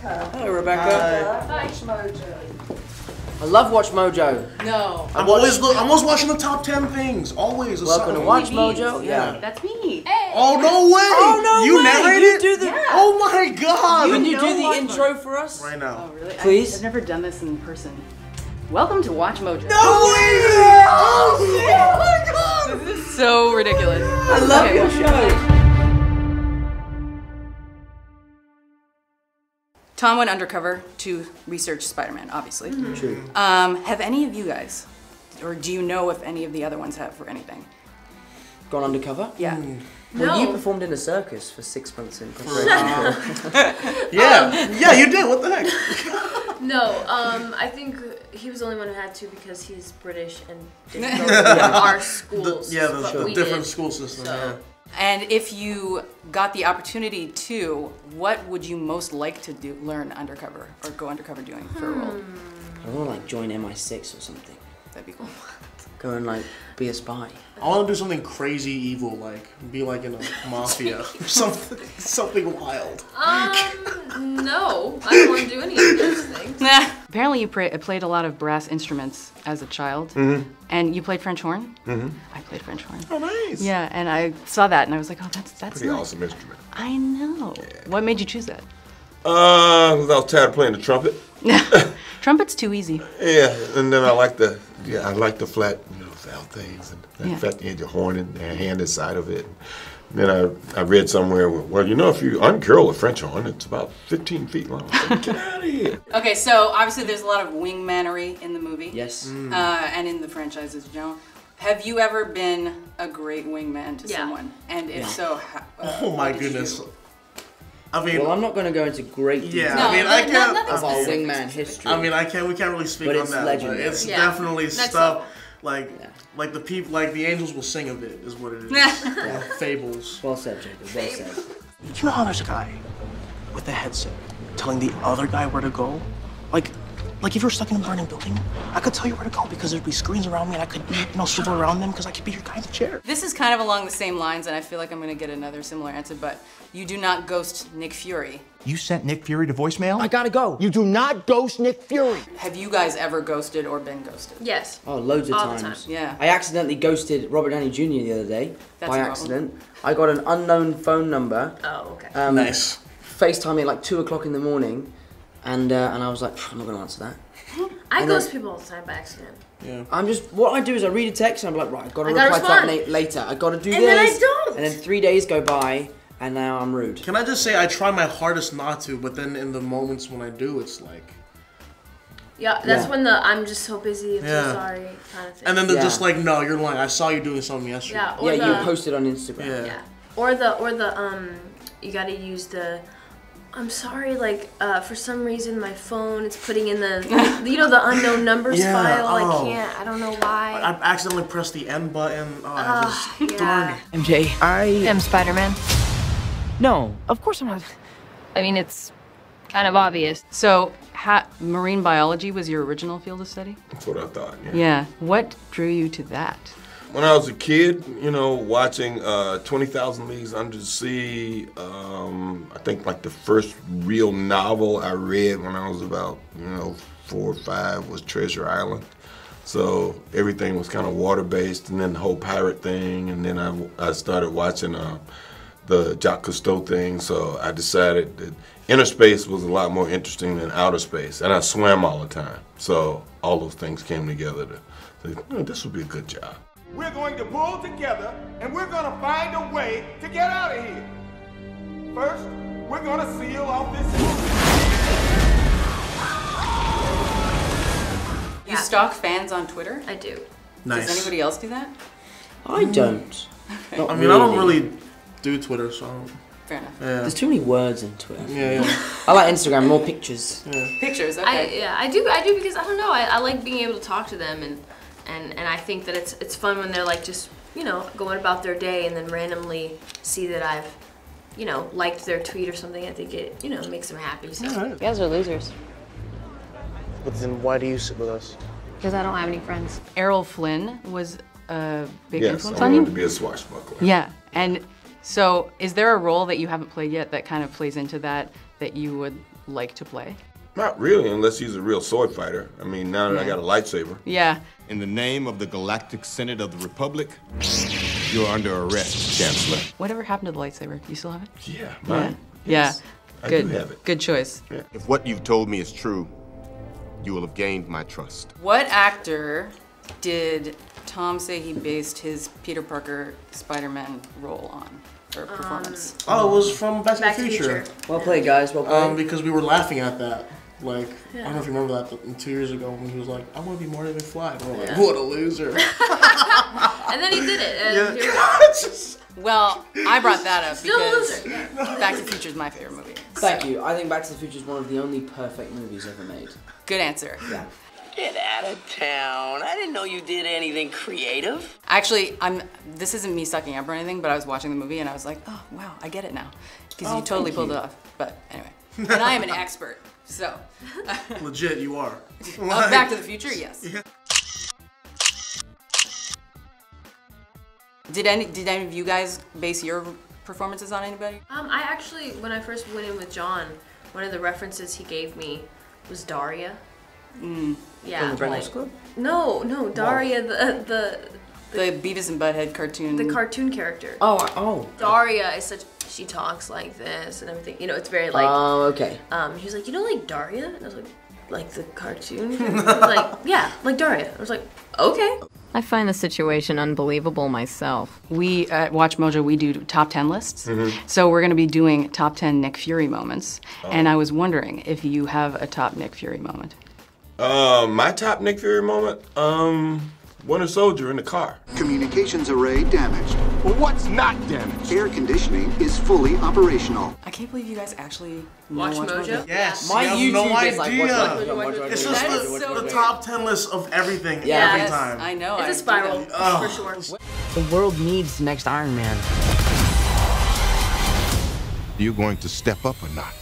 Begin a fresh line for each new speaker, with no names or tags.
Rebecca.
Hello, Rebecca.
Hi. Watchmojo.
I love Watchmojo.
No.
I'm always watching the top 10 things. Always.
Welcome to Watchmojo. Yeah.
That's me. Hey.
Oh no way!
Oh no
You
way!
narrate
You
it?
do the.
Yeah.
Oh my god!
Can you
know
do the
Watchmojo.
intro for us?
Right now.
Oh really?
Please.
I've never done this in person. Welcome to Watchmojo.
No way! Oh shit! Oh my god!
This is so ridiculous.
I love your show.
Tom went undercover to research Spider-Man, obviously.
True.
Have any of you guys, or do you know if any of the other ones have for anything?
Gone undercover?
Yeah.
Well,
No.
you performed in a circus for 6 months in preparation.
Yeah, you did. What the heck?
No, I think he was the only one who had to because he's British and didn't go to our schools. but
The
we
different
did.
school system.
So.
Yeah.
And if you got the opportunity to, what would you most like to learn undercover or go undercover doing for a role?
I want to like join MI6 or something.
That'd be cool.
Go and like be a spy.
I want to do something crazy evil, like be like in a mafia, something wild.
No, I don't want to do any of those things.
Apparently you played a lot of brass instruments as a child. And you played French horn? I played French horn.
Oh, nice.
Yeah, and I saw that and I was like, oh, that's
Pretty
nice.
awesome instrument.
I know. What made you choose that?
'Cause I was tired of playing the trumpet.
Trumpet's too easy.
Yeah, and then I like the flat, valve things and
Yeah.
flat edge of horn and the hand inside of it. And then I read somewhere, well, if you uncurl a French horn, it's about 15 feet long. So get out of here.
Okay, so obviously there's a lot of wingmanery in the movie.
Yes.
And in the franchises in general. Have you ever been a great wingman to someone? And if so,
Oh my
what did you
goodness.
do?
I mean,
Well, I'm not going to go into great detail
yeah.
No,
I mean,
no,
I
no,
can't.
nothing
of our
specific.
wingman history.
I mean, we can't really speak
But
on
it's
that.
legendary.
But it's
Yeah.
definitely
Next
stuff
level.
like the people, like the angels will sing of it, is what it is. Fables.
Well said, Jacob. Well said.
You know how there's a guy with a headset telling the other guy where to go? Like if you're stuck in a burning building, I could tell you where to go because there'd be screens around me and I could, swivel around them because I could be your guy in the chair.
This is kind of along the same lines, and I feel like I'm going to get another similar answer, but you do not ghost Nick Fury.
You sent Nick Fury to voicemail?
I gotta go.
You do not ghost Nick Fury.
Have you guys ever ghosted or been ghosted?
Yes.
Oh, loads of
All the
times.
time.
Yeah.
I accidentally ghosted Robert Downey Jr. the other day
That's
by
a problem.
accident. I got an unknown phone number.
Oh, okay.
Nice.
FaceTime at like 2 o'clock in the morning, and I was like, I'm not gonna answer that.
I
and
ghost
then-
people all the time by accident.
What I do is I read a text and I'm like, right, I gotta
I gotta
reply to that
respond.
later. I gotta do
And
this.
then I don't.
And then 3 days go by, and now I'm rude.
Can I just say I try my hardest not to, but then in the moments when I do, it's like.
Yeah, that's
Yeah.
when I'm just so busy, I'm
Yeah.
so sorry kind of thing.
And then they're
Yeah.
just like, no, you're lying. I saw you doing something yesterday.
yeah, or
Yeah,
the,
you posted on Instagram.
Yeah.
yeah. Or the you gotta use the I'm sorry, for some reason my phone is putting in the the unknown numbers
Yeah,
file.
oh.
I can't. I don't know why.
I accidentally pressed the N button. Oh, I just
yeah.
MJ, I
am Spider-Man.
No, of course I'm not.
I mean, it's kind of obvious.
So, marine biology was your original field of study?
That's what I thought,
Yeah. What drew you to that?
When I was a kid, watching 20,000 Leagues Under the Sea, I think like the first real novel I read when I was about, 4 or 5 was Treasure Island. So everything was kind of water-based, and then the whole pirate thing, and then I started watching the Jacques Cousteau thing, so I decided that inner space was a lot more interesting than outer space, and I swam all the time. So all those things came together to say, this would be a good job.
We're going to pull together and we're going to find a way to get out of here. First, we're going to seal off this
You stalk fans on Twitter?
I do.
Nice.
Does anybody else do that?
I don't. Not
I mean, I don't really do Twitter, so I don't.
Fair enough.
Yeah.
There's too many words in Twitter.
Yeah.
I like Instagram, more pictures.
Pictures, okay.
I do because I don't know. I like being able to talk to them and I think that it's fun when they're like just going about their day and then randomly see that I've liked their tweet or something. I think it makes them happy. So.
You guys are losers.
But then why do you sit with us?
Because I don't have any friends.
Errol Flynn was a big
Yes,
influence
I
on
wanted
you?
to be a swashbuckler.
Yeah, and So, is there a role that you haven't played yet that kind of plays into that you would like to play?
Not really, unless he's a real sword fighter. I mean, now that I got a lightsaber.
Yeah.
In the name of the Galactic Senate of the Republic, you're under arrest, Chancellor.
Whatever happened to the lightsaber? You still have it?
Yeah, mine.
Yeah.
Yes,
Yeah.
I do have it.
Good choice.
Yeah.
If what you've told me is true, you will have gained my trust.
What actor did Tom say he based his Peter Parker Spider-Man role on, or performance?
Oh, it was from Back to
Back
the
to the
Future.
Well played, guys. Well played.
Because we were laughing at that. Like, I don't know if you remember that 2 years ago when he was like, I want to be Marty McFly. And we're like, what a loser.
And then he did it. And here we go.
Well, I brought that up
Still a
because
loser.
Back to the Future is my favorite movie.
Thank you. I think Back to the Future is one of the only perfect movies ever made.
Good answer.
Yeah.
Get out of town. I didn't know you did anything creative.
Actually, this isn't me sucking up or anything, but I was watching the movie and I was like, oh, wow, I get it now. Because you totally pulled it off. But anyway. And I am an expert, so.
Legit, you are.
Back to the Future, yes.
Yeah.
Did any of you guys base your performances on anybody?
I actually, when I first went in with John, one of the references he gave me was Daria. Yeah.
From the Breakfast Club?
No, Daria, the
Beavis and Butthead cartoon.
the cartoon character.
Oh.
Daria is such. She talks like this and everything. You know, it's very like.
Oh, okay.
He was like, you know, like Daria, and I was like the cartoon. I was like, yeah, like Daria. I was like, okay.
I find the situation unbelievable myself.
We at Watchmojo, we do top 10 lists. So we're going to be doing top 10 Nick Fury moments. And I was wondering if you have a top Nick Fury moment.
My top Nick Fury moment, Winter Soldier in the car.
Communications array damaged.
Well, what's not damaged?
Air conditioning is fully operational.
I can't believe you guys actually
Watch Mojo?
Yes.
My
you have
YouTube
no
is like,
idea.
watch.
It's just
That is so
the
good.
top 10 list of everything every
Yes,
time.
I know.
It's a spiral, for sure.
The world needs the next Iron Man.
You going to step up or not?